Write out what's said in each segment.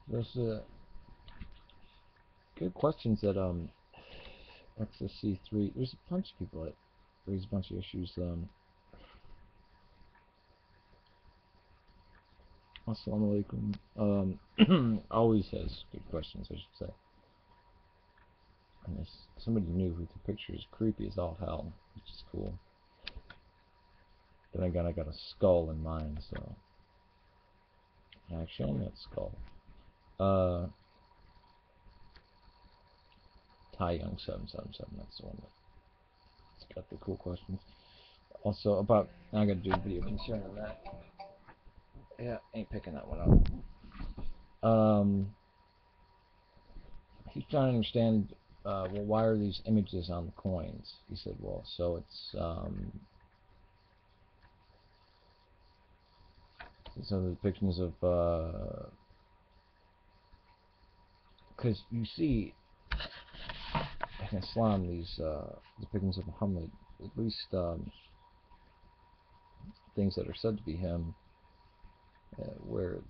There's good questions that XSC3. There's a bunch of people that raise a bunch of issues. Assalamu alaikum. Always has good questions, I should say. And there's somebody new who the picture is creepy as all hell, which is cool. Then again, I got a skull in mine, so actually, only that skull. Tai Young 777. That's the one that's got the cool questions. Also about, I gotta do a video concerning that. Yeah, ain't picking that one up. He's trying to understand. Well, why are these images on the coins? He said, well, so it's some of the depictions of because you see in Islam these depictions of Muhammad, at least things that are said to be him, where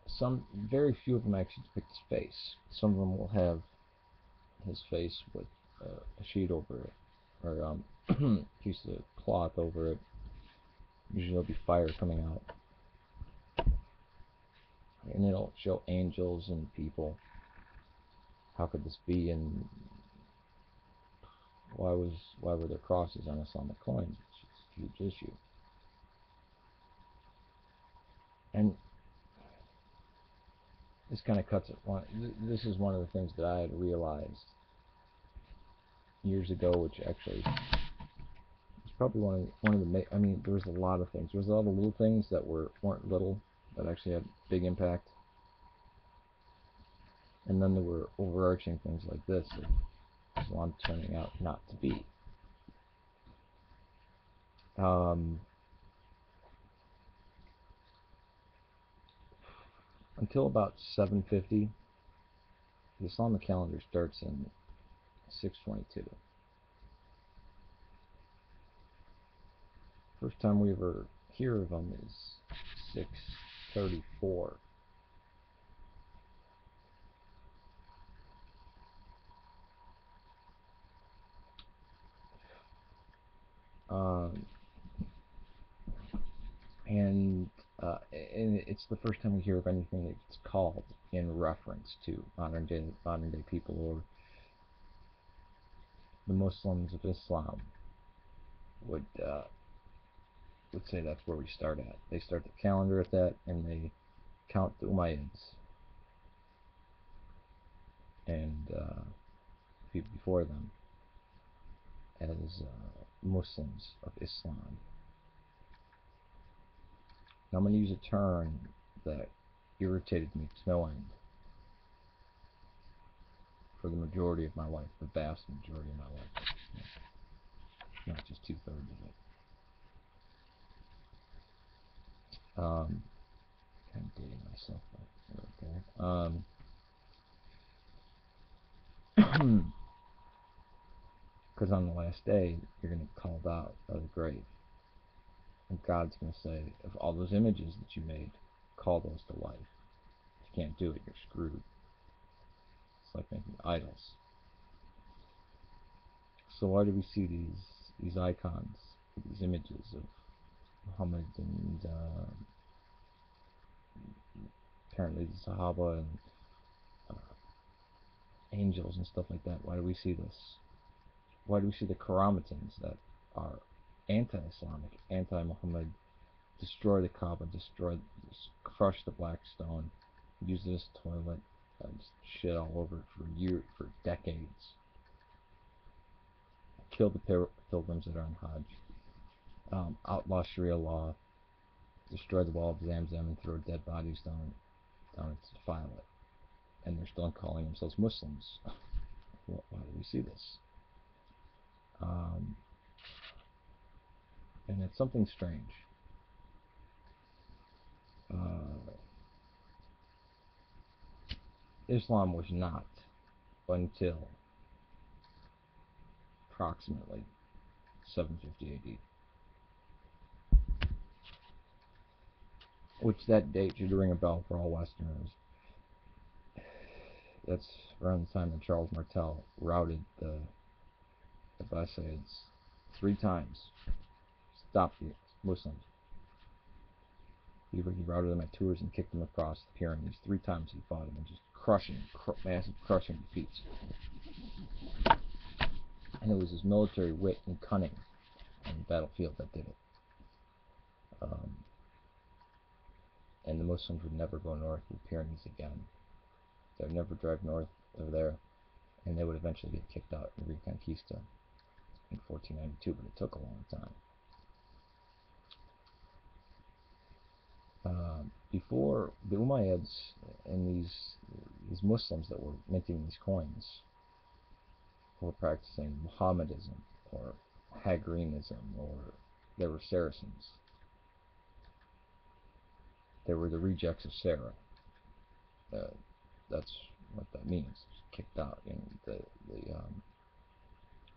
some very few of them actually depict his face. Some of them will have his face with a sheet over it, or a piece of cloth over it. Usually there'll be fire coming out, and it'll show angels and people. How could this be? And why were there crosses on Islamic coins? It's a huge issue. And this kind of cuts it. This is one of the things that I had realized years ago, which actually is probably one of the. I mean, there was a lot of things. There was a lot of little things that weren't little, that actually had big impact. And then there were overarching things like this that Islam turning out not to be. Until about 750, the Islamic calendar starts in 622. First time we ever hear of them is 634. And it's the first time we hear of anything that's called in reference to modern day people, or the Muslims of Islam would say that's where we start at. They start the calendar at that, and they count the Umayyads and people before them as Muslims of Islam. Now I'm going to use a term that irritated me to no end for the majority of my life, the vast majority of my life, not just 2/3 of it. Kind of dating myself right there. Because on the last day, you're going to be called out of the grave. And God's going to say, of all those images that you made, call those to life. If you can't do it, you're screwed. It's like making idols. So why do we see these icons, these images of Muhammad and apparently the Sahaba and angels and stuff like that? Why do we see this? Why do we see the Karamatins that are anti-Islamic, anti-Muhammad, destroy the Kaaba, crush the black stone, use it as a toilet, just shit all over it for decades, kill the pilgrims that are on Hajj, outlaw Sharia law, destroy the wall of Zamzam and throw dead bodies down it to defile it, and they're still calling themselves Muslims. Why do we see this? And it's something strange. Islam was not, until approximately 750 AD. which that date should ring a bell for all Westerners. That's around the time that Charles Martel routed the Abbasids 3 times, stopped the Muslims. He routed them at Tours and kicked them across the Pyrenees. 3 times he fought them and just massive crushing defeats. And it was his military wit and cunning on the battlefield that did it. And the Muslims would never go north of the Pyrenees again. They would never drive north of there, and they would eventually get kicked out in Reconquista in 1492, but it took a long time. Before the Umayyads and these Muslims that were minting these coins were practicing Muhammadunism or Hagarinism, or they were Saracens. They were the rejects of Sarah. That's what that means. Kicked out,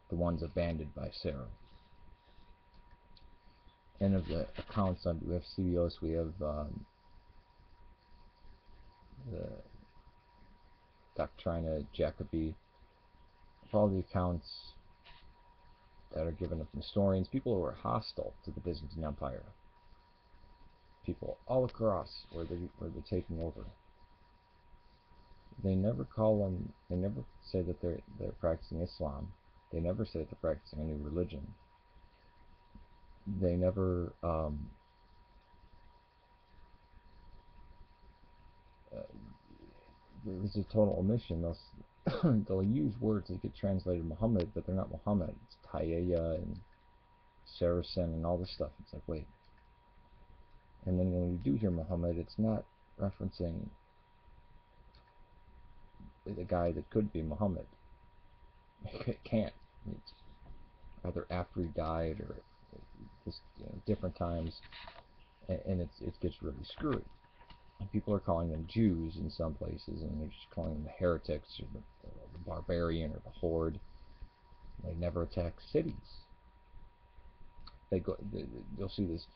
the ones abandoned by Sarah. And of the accounts on we have CBOs, we have the Doctrina Jacobi. All the accounts that are given from historians, people who are hostile to the Byzantine Empire, people all across where they're taking over. They never call them. They never say that they're practicing Islam. They never say that they're practicing a new religion. They never there's a total omission. They'll use words that get translated Muhammad, but they're not Muhammad. It's Tayyeya and Saracen and all this stuff. It's like, wait. And then when you do hear Muhammad, it's not referencing the guy that could be Muhammad. It can't. It's either after he died or just different times, and it gets really screwy. And people are calling them Jews in some places, and they're just calling them the heretics or the barbarian or the horde. They never attack cities. You'll see these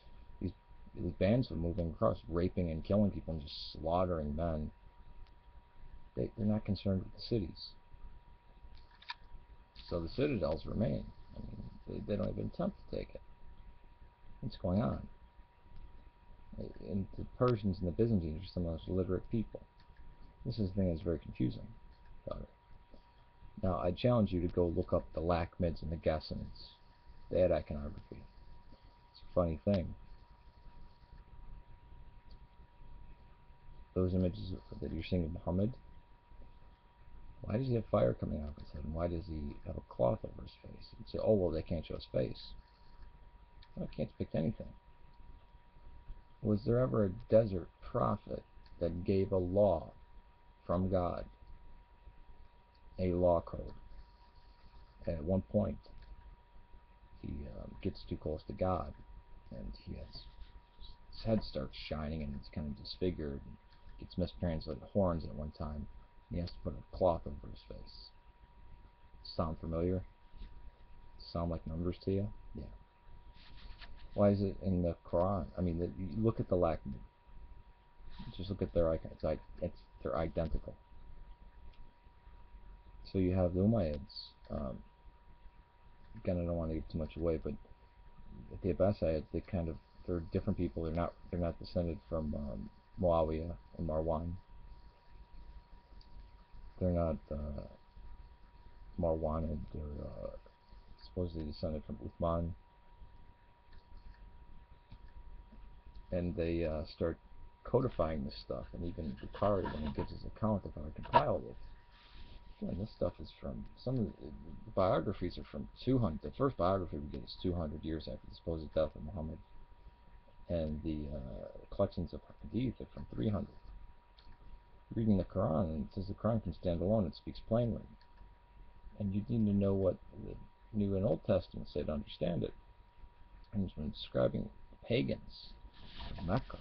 bands of moving across, raping and killing people and just slaughtering men. They're not concerned with the cities. So the citadels remain. I mean, they don't even attempt to take it. What's going on? And the Persians and the Byzantines are some of the most literate people. This is the thing that's very confusing about it. Now, I challenge you to go look up the Lakhmids and the Ghassanids. They had iconography. It's a funny thing. Those images that you're seeing of Muhammad, why does he have fire coming out of his head? And why does he have a cloth over his face? You'd say, oh, well, they can't show his face. Well, I can't depict anything. Was there ever a desert prophet that gave a law from God, a law code? And at one point, he gets too close to God, and his head starts shining, and it's kind of disfigured. Gets mistranslated horns at one time. He has to put a cloth over his face. Sound familiar? Sound like numbers to you? Yeah. Why is it in the Quran? I mean, you look at the Lakhmid. Just look at their icon. They're identical. So you have the Umayyads. Again, I don't want to give too much away, but the Abbasids, they're different people. They're not descended from Muawiyah and Marwan. They're not Marwanid. They're supposedly descended from Uthman. And they start codifying this stuff, and even Bukhari, when he gives his account of how he compiled it. Again, this stuff is from, some of the biographies are from 200, the first biography we get is 200 years after the supposed death of Muhammad, and the collections of hadith are from 300. Reading the Quran, it says the Quran can stand alone, it speaks plainly. And you need to know what the New and Old Testament say to understand it. And it's when describing pagans of Mecca.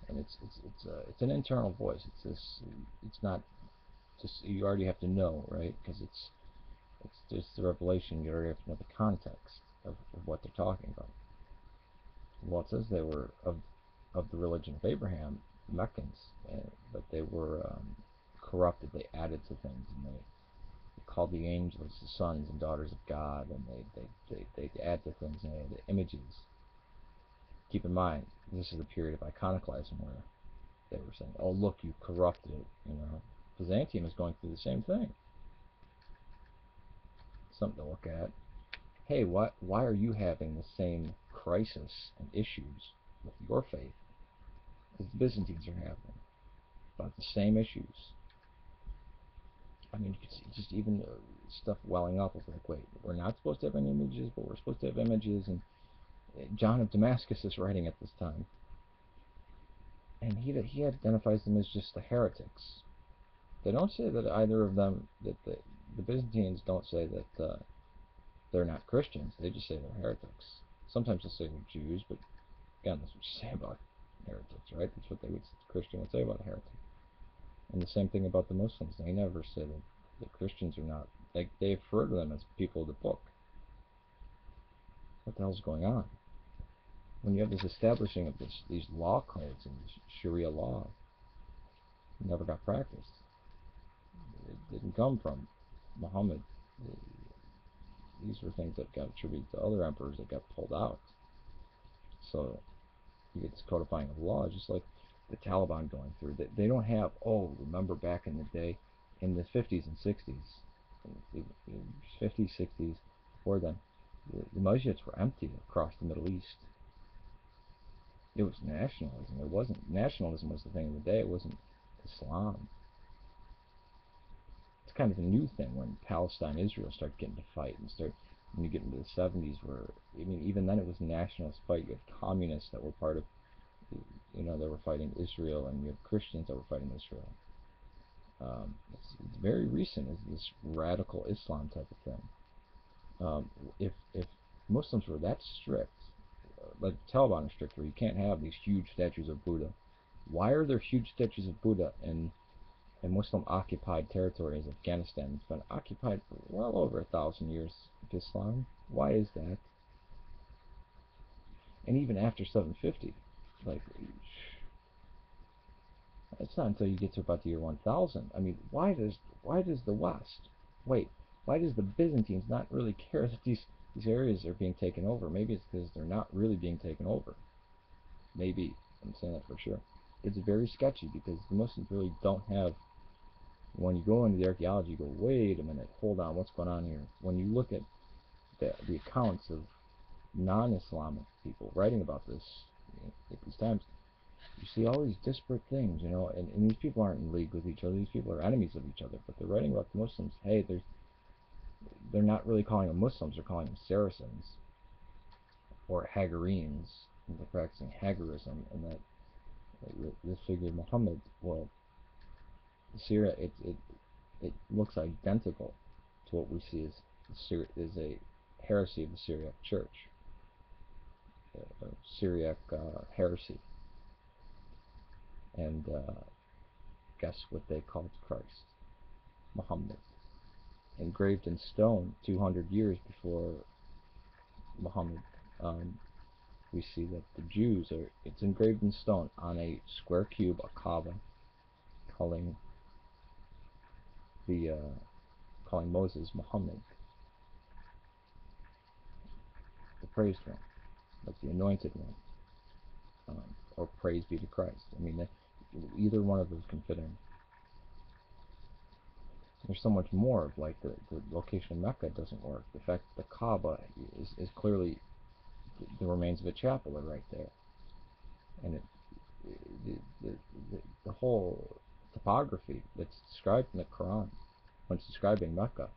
And it's an internal voice. It's not just, you already have to know, right? Because it's just the revelation. You already have to know the context of what they're talking about. Well, it says they were of of the religion of Abraham, Meccans, but they were corrupted. They added to things, and they called the angels the sons and daughters of God, and they add to things, and they add images. Keep in mind, this is the period of iconoclasm where they were saying, "Oh, look, you corrupted it." Byzantium is going through the same thing. Something to look at. Hey, why are you having the same crisis and issues with your faith as the Byzantines are having about the same issues? I mean, you can see just even stuff welling up of like, wait, we're not supposed to have any images, but we're supposed to have images, and John of Damascus is writing at this time, and he identifies them as just the heretics. They don't say that either of them, that the Byzantines don't say that they're not Christians. They just say they're heretics. Sometimes they'll say they're Jews, but again, that's what you say about heretics, right? That's what the Christian would say about a heretic. And the same thing about the Muslims. They never say that the Christians are not. They refer to them as people of the book. What the hell's going on? When you have this establishing of these law codes and Sharia law, it never got practiced. It didn't come from Muhammad. These were things that got attributed to other emperors that got pulled out. So you get this codifying of law, just like the Taliban going through. They don't have, oh, remember back in the day, in the 50s and 60s, 50s, 60s, before then, the masjids were empty across the Middle East. It was nationalism. It wasn't, nationalism was the thing of the day. It wasn't Islam. It's kind of a new thing when Palestine and Israel start getting to fight and when you get into the 70s, where, I mean, even then it was a nationalist fight. You had communists that were part of, they were fighting Israel, and you had Christians that were fighting Israel. It's very recent, is this radical Islam type of thing. If Muslims were that strict, like the Taliban are strict, where you can't have these huge statues of Buddha, why are there huge statues of Buddha in Muslim-occupied territories of Afghanistan? It's been occupied for well over 1,000 years of Islam. Why is that? And even after 750, like, it's not until you get to about the year 1000. I mean, why does the West, why does the Byzantines not really care that these areas are being taken over? Maybe it's because they're not really being taken over. Maybe. I'm saying that for sure. It's very sketchy because the Muslims really don't have, when you go into the archaeology, you go, wait a minute, hold on, what's going on here? When you look at the accounts of non-Islamic people writing about this at these times, you see all these disparate things, and these people aren't in league with each other. These people are enemies of each other, but they're writing about the Muslims. Hey, they're not really calling them Muslims, they're calling them Saracens or Hagarenes. They're practicing Hagarism, and that this figure Muhammad, well, Syria, it looks identical to what we see as a heresy of the Syriac Church, Syriac heresy. And guess what they called Christ? Muhammad. Engraved in stone 200 years before Muhammad. We see that the Jews it's engraved in stone on a square cube, a Kaaba, calling Moses Muhammad, the praised one, like the anointed one, or praise be to Christ. I mean, either one of those can fit in. There's so much more of, like, the location of Mecca doesn't work. The fact that the Kaaba is clearly the remains of a chapel are right there, and the whole topography that's described in the Quran when it's describing Mecca,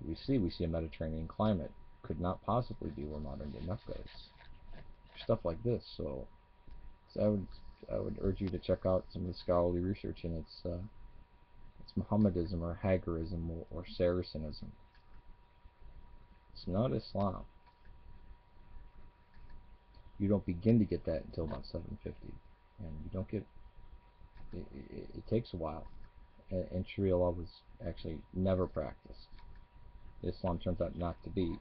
we see a Mediterranean climate. Could not possibly be where modern day Mecca is. Stuff like this. So I would urge you to check out some of the scholarly research, and it's Muhammadunism or Hagarism or Saracenism. It's not Islam. You don't begin to get that until about 750, and you don't get. It takes a while, and Sharia law was actually never practiced. Islam turns out not to be